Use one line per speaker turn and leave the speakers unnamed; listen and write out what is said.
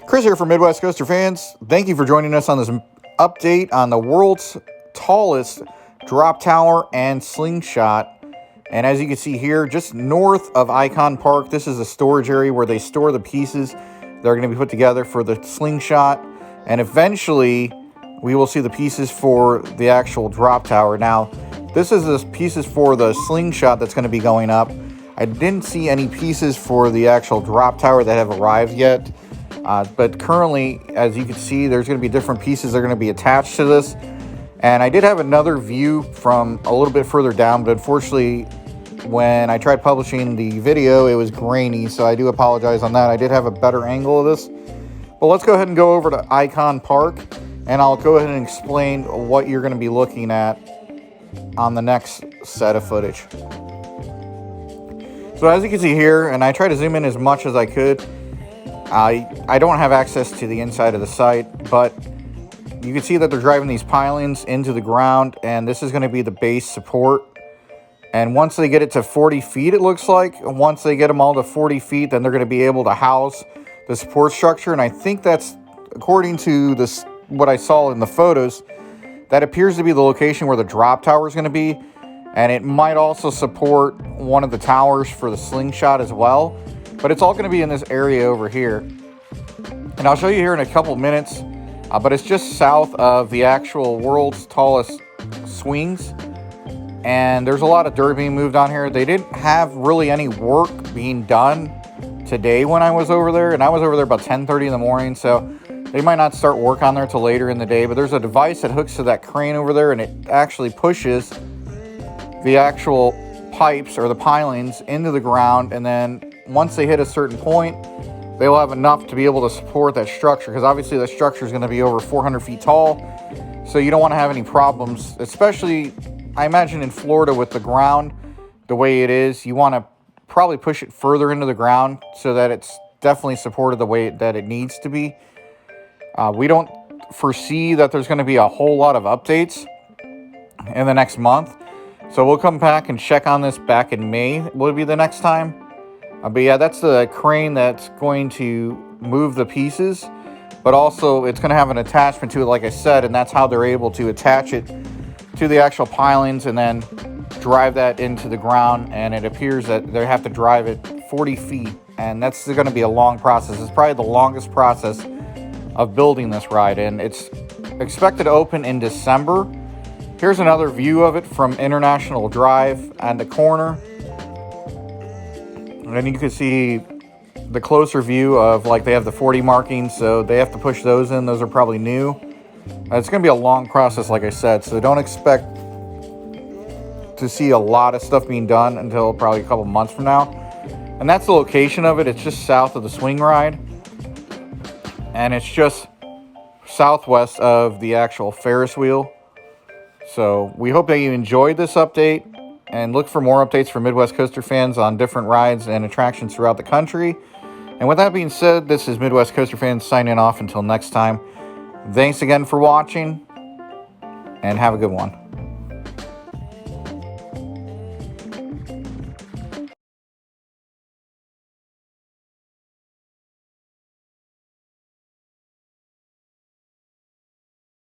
Chris here for Midwest Coaster Fans. Thank you for joining us on this update on the world's tallest drop tower and slingshot. And as you can see here, just north of Icon Park, this is a storage area where they store the pieces that are going to be put together for the slingshot. And eventually, we will see the pieces for the actual drop tower. Now, this is the pieces for the slingshot that's going to be going up. I didn't see any pieces for the actual drop tower that have arrived yet. But currently, as you can see, there's going to be different pieces that are going to be attached to this. And I did have another view from a little bit further down, but unfortunately, when I tried publishing the video, it was grainy, so I do apologize on that. I did have a better angle of this. But let's go ahead and go over to Icon Park, and I'll go ahead and explain what you're going to be looking at on the next set of footage. So as you can see here, and I try to zoom in as much as I could, I don't have access to the inside of the site, but you can see that they're driving these pilings into the ground, and this is going to be the base support. And once they get it to 40 feet, it looks like, once they get them all to 40 feet, then they're going to be able to house the support structure. And I think that's, according to this, what I saw in the photos, that appears to be the location where the drop tower is going to be. And it might also support one of the towers for the slingshot as well. But it's all going to be in this area over here. And I'll show you here in a couple minutes. But it's just south of the actual world's tallest swings. And there's a lot of dirt being moved on here. They didn't have really any work being done today when I was over there. And I was over there about 10:30 in the morning. So they might not start work on there till later in the day. But there's a device that hooks to that crane over there. And it actually pushes the actual pipes or the pilings into the ground. And then once they hit a certain point, they will have enough to be able to support that structure, because obviously that structure is going to be over 400 feet tall. So you don't want to have any problems, especially, I imagine, in Florida with the ground the way it is. You want to probably push it further into the ground so that it's definitely supported the way that it needs to be. We don't foresee that there's going to be a whole lot of updates in the next month. So we'll come back and check on this back in May, will be the next time. But yeah, that's the crane that's going to move the pieces. But also, it's going to have an attachment to it, like I said, and that's how they're able to attach it to the actual pilings and then drive that into the ground. And it appears that they have to drive it 40 feet. And that's going to be a long process. It's probably the longest process of building this ride. And it's expected to open in December. Here's another view of it from International Drive and the corner. And you can see the closer view of, like, they have the 40 markings, so they have to push those in. Those are probably new. It's going to be a long process, like I said, so don't expect to see a lot of stuff being done until probably a couple months from now. And that's the location of it. It's just south of the swing ride. And it's just southwest of the actual Ferris wheel. So we hope that you enjoyed this update. And look for more updates for Midwest Coaster Fans on different rides and attractions throughout the country. And with that being said, this is Midwest Coaster Fans signing off until next time. Thanks again for watching, and have a good one.